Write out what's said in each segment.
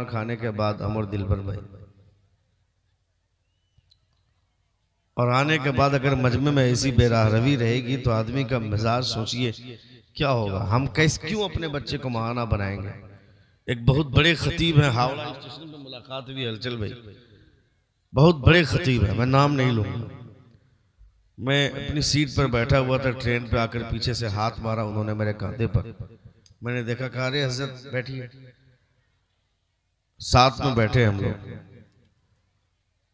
वाना खाने के बाद हम और दिलबर भाई, और आने के बाद अगर मजमे में ऐसी बेराहरवी रहेगी तो आदमी का मिजाज सोचिए क्या होगा। हम कैसे क्यों अपने बच्चे को महाना बनाएंगे। एक बहुत बड़े खतीब हैं, हावड़ा स्टेशन पे मुलाकात हुई हलचल भाई, बहुत बड़े खतीब है, मैं नाम नहीं लूंगा। मैं अपनी सीट पर बैठा हुआ था, ट्रेन पे आकर पीछे से हाथ मारा उन्होंने मेरे कंधे पर। मैंने देखा कहा अरे हजरत बैठिए, साथ में बैठे हम लोग।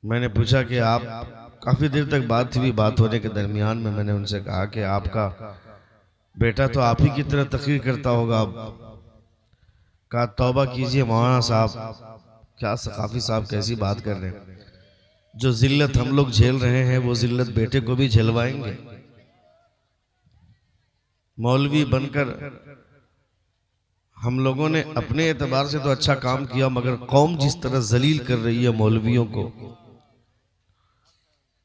मैंने पूछा कि आप, काफी देर तक बात हुई, बात होने के दरमियान में मैंने उनसे कहा कि आपका बेटा तो आप ही की तरह तकरीर करता होगा। कहा तौबा कीजिए मौलाना साहब, क्या सकाफी साहब कैसी बात कर रहे हैं। जो जिल्लत हम लोग झेल रहे हैं वो जिल्लत बेटे को भी झेलवाएंगे। मौलवी बनकर हम लोगों ने अपने एतबार से तो अच्छा काम किया, मगर कौम जिस तरह जलील कर रही है मौलवियों को,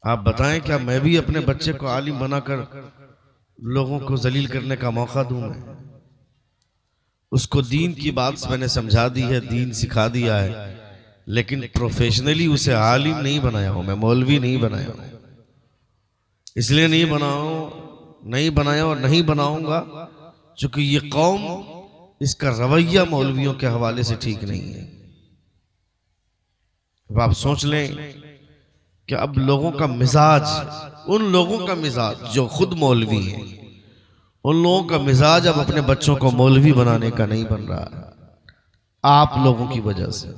आप बताएं क्या मैं भी अपने बच्चे को आलिम बनाकर लोगों को जलील करने का मौका दूं। मैं उसको दीन की बात मैंने समझा दी है, दीन सिखा दिया है, लेकिन प्रोफेशनली उसे आलिम नहीं बनाया हूं, मैं मौलवी नहीं बनाया हूं। इसलिए नहीं बनाया और नहीं बनाऊंगा क्योंकि ये कौम, इसका रवैया मौलवियों के हवाले से ठीक नहीं है। अब आप सोच लें कि अब लोगों का मिजाज, उन लोगों का मिजाज जो खुद मौलवी हैं, उन लोगों का मिजाज अब अपने बच्चों को मौलवी बनाने का नहीं बन रहा है, आप लोगों की वजह से।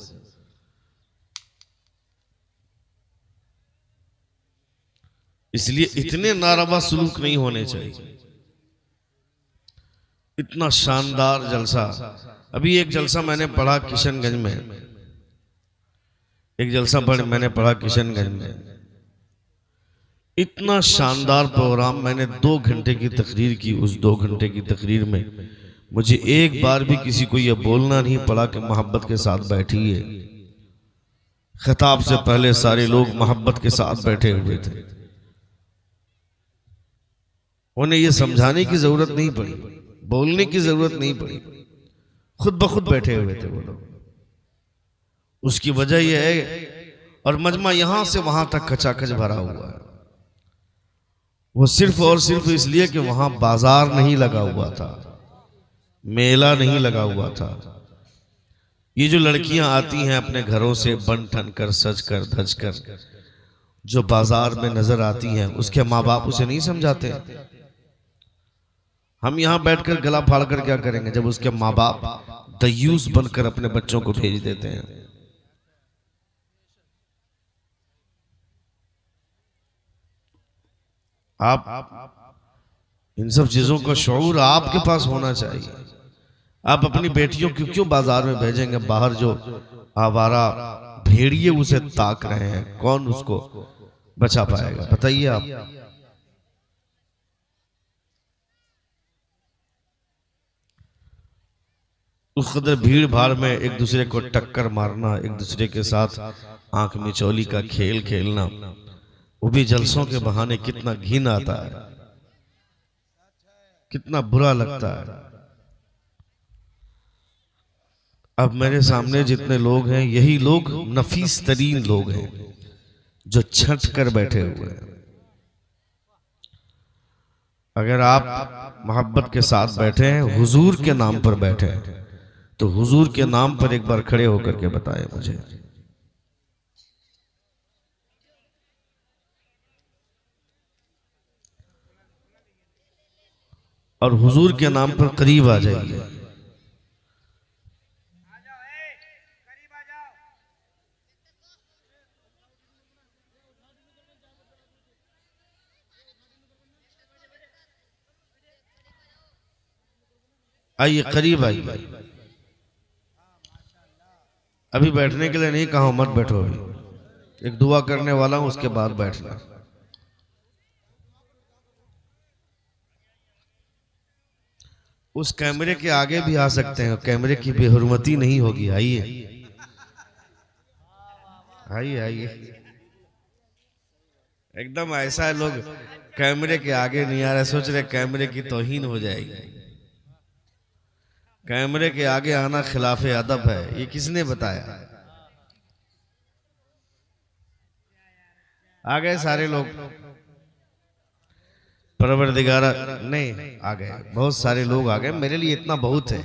इसलिए इतने नारवा सलूक नहीं होने चाहिए। इतना शानदार जलसा, अभी एक जलसा मैंने पढ़ा किशनगंज में, एक जलसा मैंने पढ़ा किशनगंज में। इतना शानदार प्रोग्राम, मैंने 2 घंटे की तकरीर की। उस 2 घंटे की तकरीर में मुझे एक बार भी किसी को यह बोलना नहीं पड़ा कि मोहब्बत के साथ बैठिए। खिताब से पहले सारे लोग मोहब्बत के साथ बैठे हुए थे, उन्हें यह समझाने की जरूरत नहीं पड़ी, बोलने की जरूरत नहीं पड़ी, खुद ब खुद बैठे हुए थे वो लोग। उसकी वजह यह है, और मजमा यहां से वहां तक खचाखच भरा हुआ है, वो सिर्फ और सिर्फ इसलिए कि वहां बाजार नहीं लगा हुआ था, मेला नहीं लगा हुआ था। ये जो लड़कियां आती हैं अपने घरों से बन ठन कर, सज कर, धज कर, जो बाजार में नजर आती हैं, उसके माँ बाप उसे नहीं समझाते। हम यहां बैठकर गला फाड़ कर क्या करेंगे जब उसके माँ बाप दयूस बनकर अपने बच्चों को भेज देते हैं। आप इन सब चीजों का शऊर आपके पास होना चाहिए। आप अपनी बेटियों को क्यों बाजार में भेजेंगे? बाहर जो आवारा भेड़िए उसे ताक रहे हैं, कौन उसको बचा पाएगा? बताइए आप। उस कदर भीड़ भाड़ में एक दूसरे को टक्कर मारना, एक दूसरे के साथ आंख मिचौली का खेल खेलना, वो भी जलसों के बहाने, कितना घिन आता है, कितना बुरा लगता है। अब मेरे सामने जितने लोग हैं, यही लोग नफीस तरीन लोग हैं जो छट कर बैठे हुए हैं। अगर आप मोहब्बत के साथ बैठे हैं, हुजूर के नाम पर बैठे हैं, तो हुजूर के नाम पर एक बार खड़े होकर के बताएं मुझे। और हुजूर के नाम पर करीब आ जाइए। आइए करीब आइए। अभी बैठने के लिए नहीं कहा, मत बैठो, अभी एक दुआ करने वाला हूं, उसके बाद बैठना। उस कैमरे के आगे भी आ सकते हैं, कैमरे की बेहुरमती नहीं होगी। आइए आइए आइए। एकदम ऐसा है, लोग कैमरे के आगे नहीं आ रहे, सोच रहे कैमरे की तौहीन हो जाएगी। कैमरे के आगे आना खिलाफे अदब है, ये किसने बताया? आ गए सारे लोग, परवरदिगारा नहीं आ गए, बहुत सारे लोग आ गए, मेरे लिए इतना बहुत है।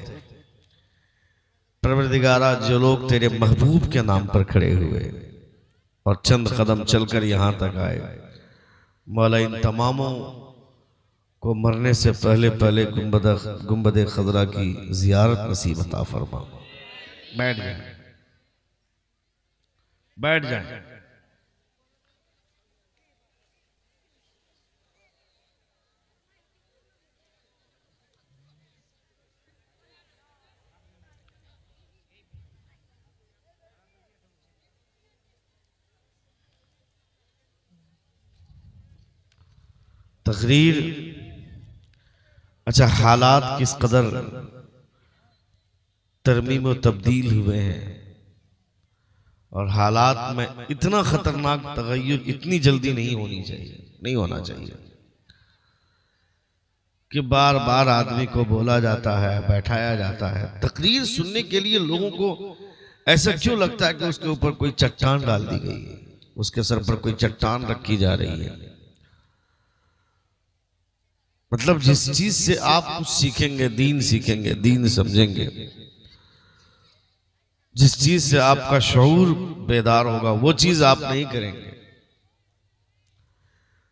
परवरदिगारा, जो लोग तेरे महबूब के नाम पर खड़े हुए और चंद कदम चलकर यहां तक आए, मौला इन तमामों को मरने से पहले पहले गुंबद खजरा की जियारत नसीब अता फरमा। बैठ जाए, बैठ जाए। तकरीर, अच्छा, हालात किस कदर तरमीम व तब्दील हुए हैं और हालात में इतना खतरनाक तगय्युर इतनी जल्दी नहीं होनी चाहिए, नहीं होना चाहिए कि बार बार आदमी को बोला जाता है, बैठाया जाता है। तकरीर सुनने के लिए लोगों को ऐसा क्यों लगता है कि उसके ऊपर कोई चट्टान डाल दी गई है, उसके सर पर कोई चट्टान रखी जा रही है। मतलब जिस चीज से आप कुछ सीखेंगे, दीन सीखेंगे, दीन समझेंगे, जिस चीज से आपका शऊर बेदार होगा, वो चीज आप नहीं करेंगे।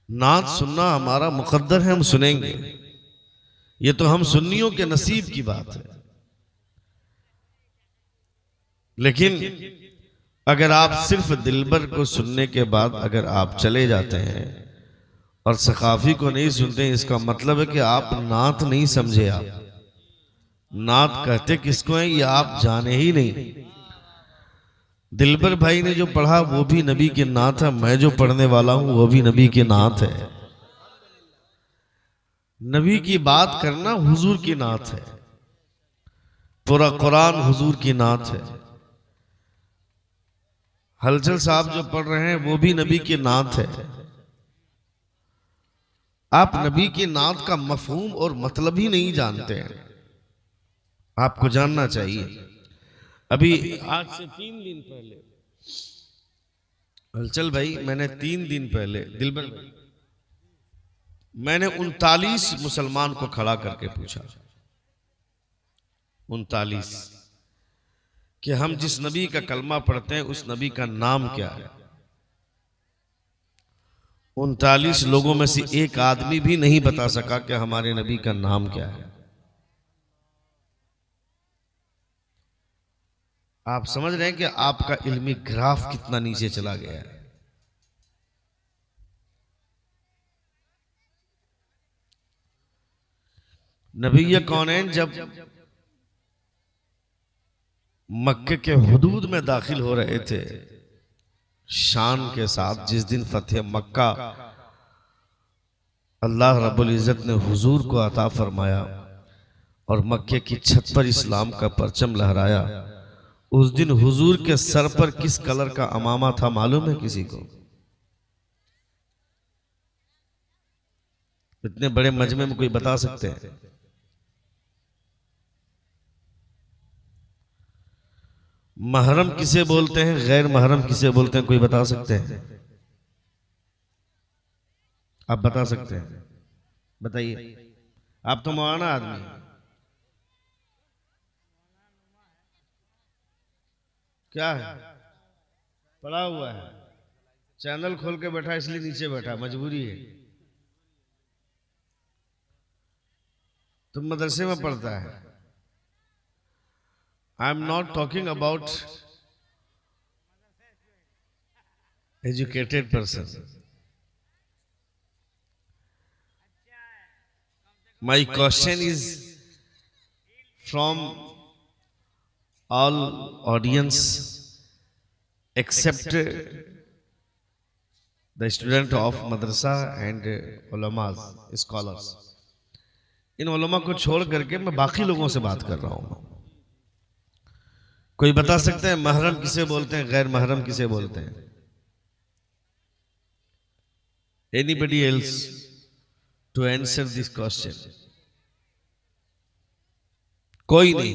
नात सुनना हमारा मुकद्दर है, हम सुनेंगे, ये तो हम सुन्नियों के नसीब की बात है। लेकिन अगर आप सिर्फ दिलबर को सुनने के बाद अगर आप चले जाते हैं और सकाफी को नहीं सुनते, इसका मतलब है कि आप नात नहीं समझे। आप नात कहते किसको है ये आप जाने ही नहीं। दिलबर भाई ने जो पढ़ा वो भी नबी की नात है, मैं जो पढ़ने वाला हूं वो भी नबी की नात है। नबी की बात करना हुजूर की नात है, पूरा कुरान हुजूर की नात है। हलचल साहब जो पढ़ रहे हैं वो भी नबी की नात है। आप नबी की नात का मफहूम और मतलब ही नहीं जानते हैं, आपको जानना चाहिए। अभी आज से 3 दिन पहले, हलचल भाई, मैंने 3 दिन पहले, दिलबर भाई, मैंने 39 मुसलमान को खड़ा करके पूछा, 39, कि हम जिस नबी का कलमा पढ़ते हैं उस नबी का नाम क्या है। 39 लोगों में से एक आदमी भी नहीं बता सका कि हमारे नबी का नाम क्या है। आप समझ रहे हैं कि आपका इल्मी ग्राफ कितना नीचे चला गया है। नबी कौनैन जब मक्के के हुदूद में दाखिल हो रहे थे शान के साथ, जिस दिन फतेह मक्का अल्लाह रब्बुल इज्जत ने हुजूर को अता फरमाया और मक्के की छत पर इस्लाम का परचम लहराया, उस दिन हुजूर के सर पर किस कलर का अमामा था मालूम है किसी को? इतने बड़े मजमे में कोई बता सकते हैं? महरम किसे बोलते हैं, गैर महरम किसे बोलते हैं, कोई बता सकते हैं? आप बता सकते हैं? बताइए, आप तो मौलाना आदमी हैं। क्या है? पड़ा हुआ है, चैनल खोल के बैठा इसलिए नीचे बैठा, मजबूरी है। तुम मदरसे में पढ़ता है। I am not talking about educated person. My question is from all audience except the student of madrasa and ulamas, scholars। इन उलमा को छोड़ करके मैं बाकी लोगों से बात कर रहा हूं। कोई बता सकते हैं महरम किसे बोलते हैं, गैर महरम किसे बोलते हैं? Anybody else to answer this question? कोई नहीं।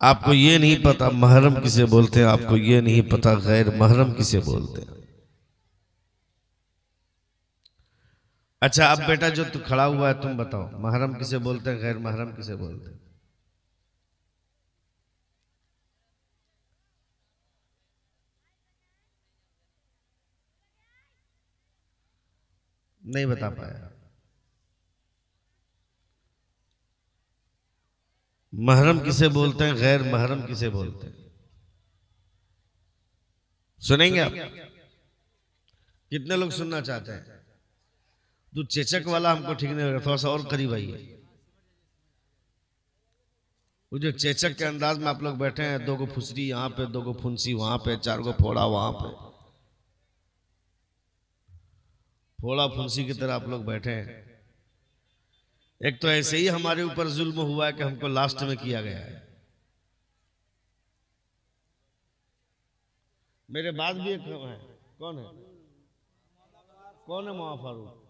आपको ये नहीं पता महरम किसे बोलते हैं, आपको ये नहीं पता गैर महरम किसे बोलते हैं। अच्छा अब बेटा जो तू खड़ा हुआ है तुम बताओ, महरम किसे बोलते हैं, गैर महरम किसे बोलते हैं? नहीं बता पाया। महरम किसे बोलते हैं, गैर महरम किसे बोलते हैं? सुनेंगे आप? कितने लोग सुनना चाहते हैं? तू चेचक वाला हमको ठीक नहीं लगा, थोड़ा सा और करीब आइए। वो जो चेचक के अंदाज में आप लोग बैठे हैं, 2 गो फुसरी यहाँ पे, 2 गो फुंसी वहां पे, 4 गो फोड़ा वहां पे, फोड़ा फुंसी की तरह आप लोग बैठे हैं। एक तो ऐसे ही हमारे ऊपर जुल्म हुआ है कि हमको लास्ट में किया गया है। मेरे बाद भी एक है, कौन है? कौन है? मौला फारूक।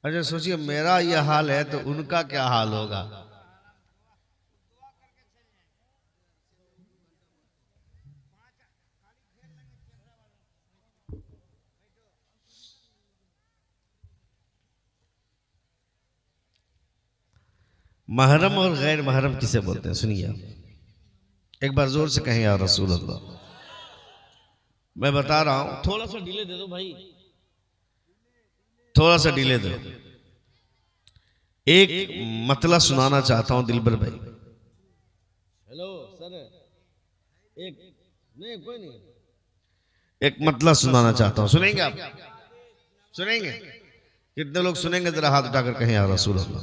अच्छा सोचिए मेरा यह हाल है तो उनका क्या हाल होगा। महरम और गैर महरम किसे बोलते हैं? सुनिए एक बार जोर से कहें या रसूल अल्लाह। मैं बता रहा हूं, थोड़ा सा डिले दे दो भाई, थोड़ा सा डिले दो। एक मतला सुनाना चाहता हूं दिलबर भाई। हेलो सर, एक नहीं कोई नहीं, एक मतला सुनाना चाहता हूं, सुनेंगे आप? सुनेंगे? कितने लोग सुनेंगे? जरा हाथ उठाकर कहें या रसूल अल्लाह।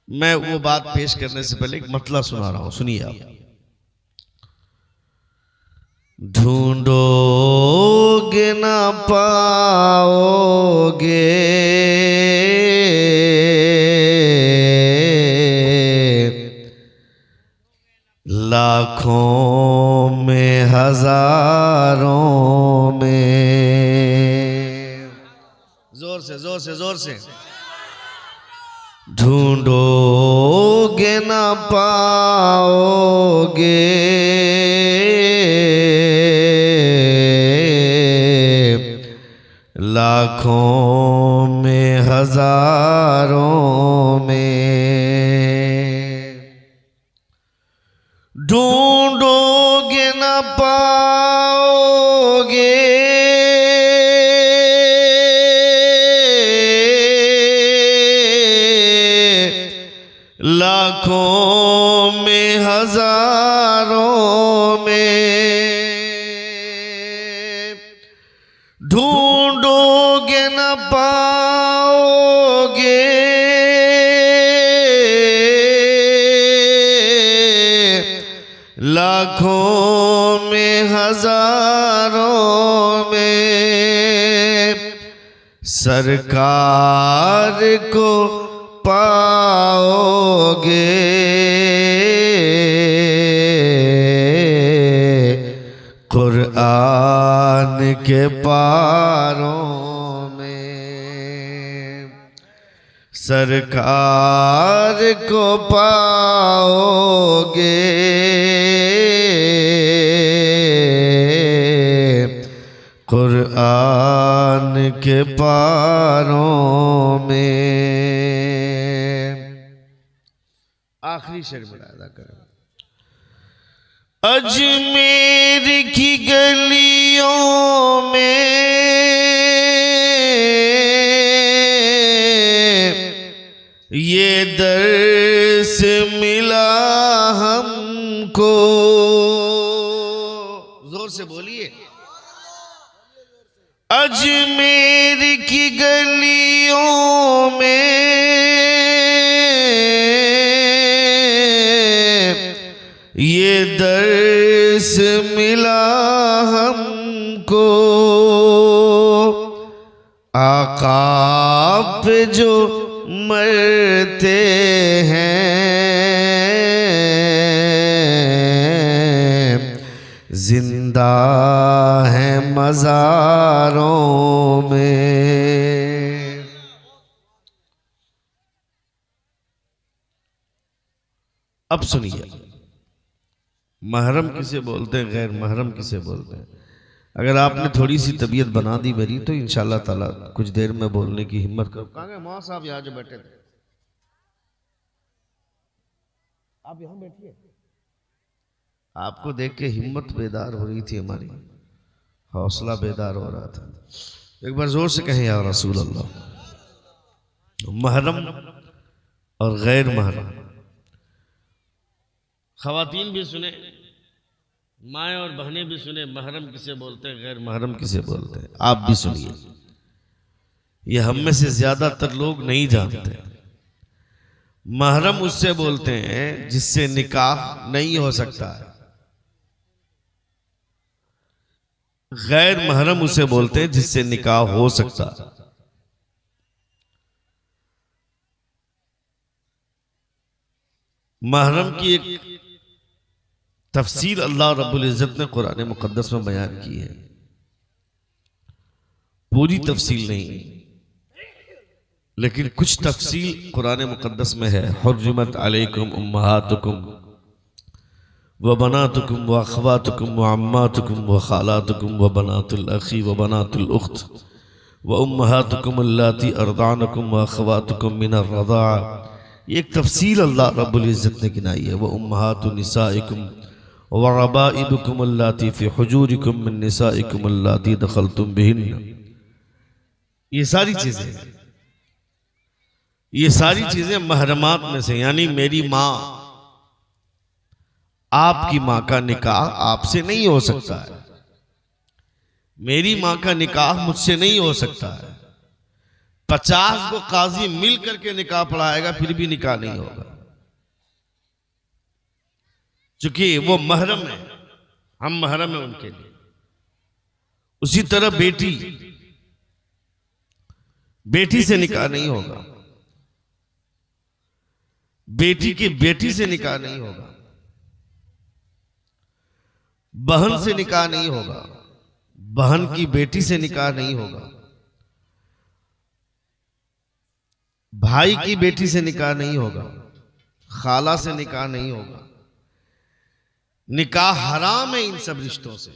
मैं वो बात पेश करने से पहले एक मतला सुना रहा हूं, सुनिए आप। ढूंढोगे ना पाओगे, लाखों में हजारों में। जोर से जोर से जोर से। ढूंढोगे ना पाओगे, लाखों में हजारों में। ढूंढोगे ना पाओगे, लाखों में हजारों में। ढूंढोगे न पाओगे, लाखों में हजारों में। सरकार को पाओगे, कुरान के पारों में। सरकार को पाओगे, कुरान के पारों में। आखिरी शेर में अदा करें। अजमेर की गलियों में ये दर्स मिला हमको। जोर से बोलिए। अजमेर की गलियों में ये दर्स मिला हमको। आका पे जो मरते हैं, जिंदा है मज़ारों में। अब सुनिए, महरम किसे बोलते हैं, गैर महरम किसे बोलते हैं। अगर आपने थोड़ी सी तबीयत बना दी मेरी तो इंशाअल्लाह ताला कुछ देर में बोलने की हिम्मत करो। कहाँ गए मौलाना साहब, यहाँ जो बैठे थे, आप यहाँ बैठिए। आपको देख के हिम्मत बेदार हो रही थी, हमारी हौसला बेदार हो रहा था। एक बार जोर से कहें या रसूल अल्लाह। महरम और गैर महरम, खवातीन भी सुने, माएँ और बहनें भी सुने, महरम किसे बोलते हैं, गैर महरम किसे बोलते हैं। आप भी सुनिए, ये हम में से ज्यादातर लोग नहीं जानते। महरम उससे बोलते हैं जिससे निकाह नहीं हो सकता है, गैर महरम उसे बोलते हैं जिससे निकाह हो सकता है। महरम की एक तफसील अल्लाह रब्बुल इज्जत ने कुरान मुकद्दस में बयान की है, पूरी तफसील नहीं लेकिन कुछ तफसील कुरान मुकद्दस में है। हुर्रिमत अलैकुम उम्महातुकुम व बनातुकुम व अखवातुकुम व अम्मातुकुम व खालातुकुम व बनातुल अखी व बनातुल उख्त व उम्महातुकुम अल्लाती अर्दानकुम व अखवातुकुम मिनर रज़ा। एक तफसील अल्लाह रब्बुल इज्जत ने गिनाई है। व उम्महातु निसाइकुम व रबाइबुकुम अल्लाती फी हुजूरिकुम मिन निसाइकुम अल्लाती दखलतुम बिहिन्न। ये सारी चीजें महरमात में से, यानी मेरी माँ, आपकी माँ का निकाह आपसे नहीं हो सकता है, मेरी माँ का निकाह मुझसे नहीं हो सकता है। 50 को काजी मिल करके निकाह पढ़ाएगा फिर भी निकाह नहीं होगा, क्योंकि वो महरम है, हम महरम है उनके लिए। उसी तरह बेटी से निकाह नहीं होगा, बेटी की बेटी से निकाह नहीं होगा, बहन से निकाह नहीं होगा, बहन की बेटी से निकाह नहीं होगा, भाई की बेटी से निकाह नहीं होगा, खाला से निकाह नहीं होगा। निकाह हराम है इन सब रिश्तों से।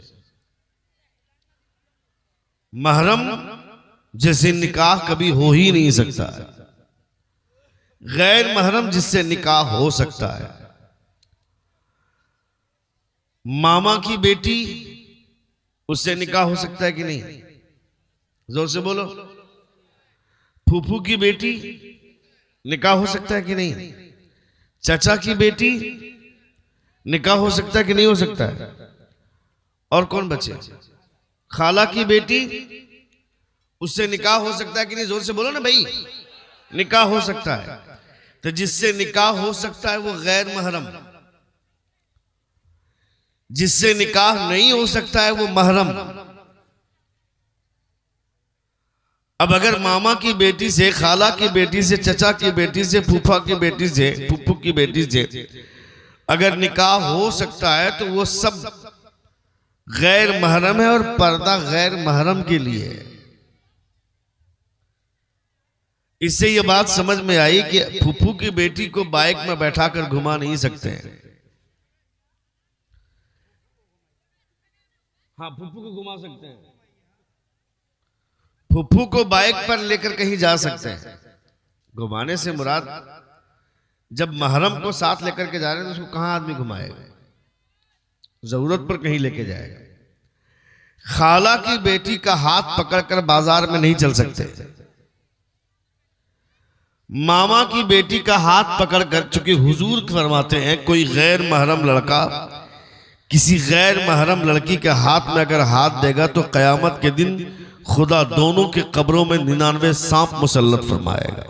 महरम जैसे निकाह कभी हो ही नहीं सकता है। गैर महरम जिससे निकाह हो सकता है, मामा की बेटी, उससे निकाह हो सकता है कि नहीं? जोर से बोलो। फूफू की बेटी, निकाह हो सकता है कि नहीं? चाचा की बेटी, निकाह हो सकता है कि नहीं हो सकता है? और कौन बचे? खाला की बेटी, उससे निकाह हो सकता है कि नहीं? जोर से बोलो ना भाई। निकाह हो सकता है। तो जिससे निकाह हो सकता है वो गैर महरम, जिससे निकाह नहीं हो सकता है वो महरम। अब अगर मामा की बेटी से, खाला की बेटी से, चचा की बेटी से, फूफा की बेटी से, फूफू की बेटी से अगर निकाह हो सकता है तो वो सब गैर महरम है और पर्दा गैर महरम के लिए है। इससे ये बात समझ में आई कि फूफू की बेटी को बाइक में बैठाकर घुमा नहीं सकते हैं। हाँ, फूफू को घुमा सकते हैं, फूफू को बाइक पर लेकर कहीं जा सकते हैं। घुमाने से मुराद जब महरम को साथ लेकर के जा रहे हैं तो उसको कहां आदमी घुमाएगा? जरूरत पर कहीं लेके जाएगा। खाला की बेटी का हाथ पकड़कर बाजार में नहीं चल सकते। मामा की बेटी का हाथ पकड़कर, चूंकि हुजूर फरमाते हैं कोई गैर महरम लड़का किसी गैर महरम लड़की के हाथ में अगर हाथ देगा तो कयामत के दिन खुदा दोनों के कब्रों में 99 सांप मुसल्लत फरमाएगा।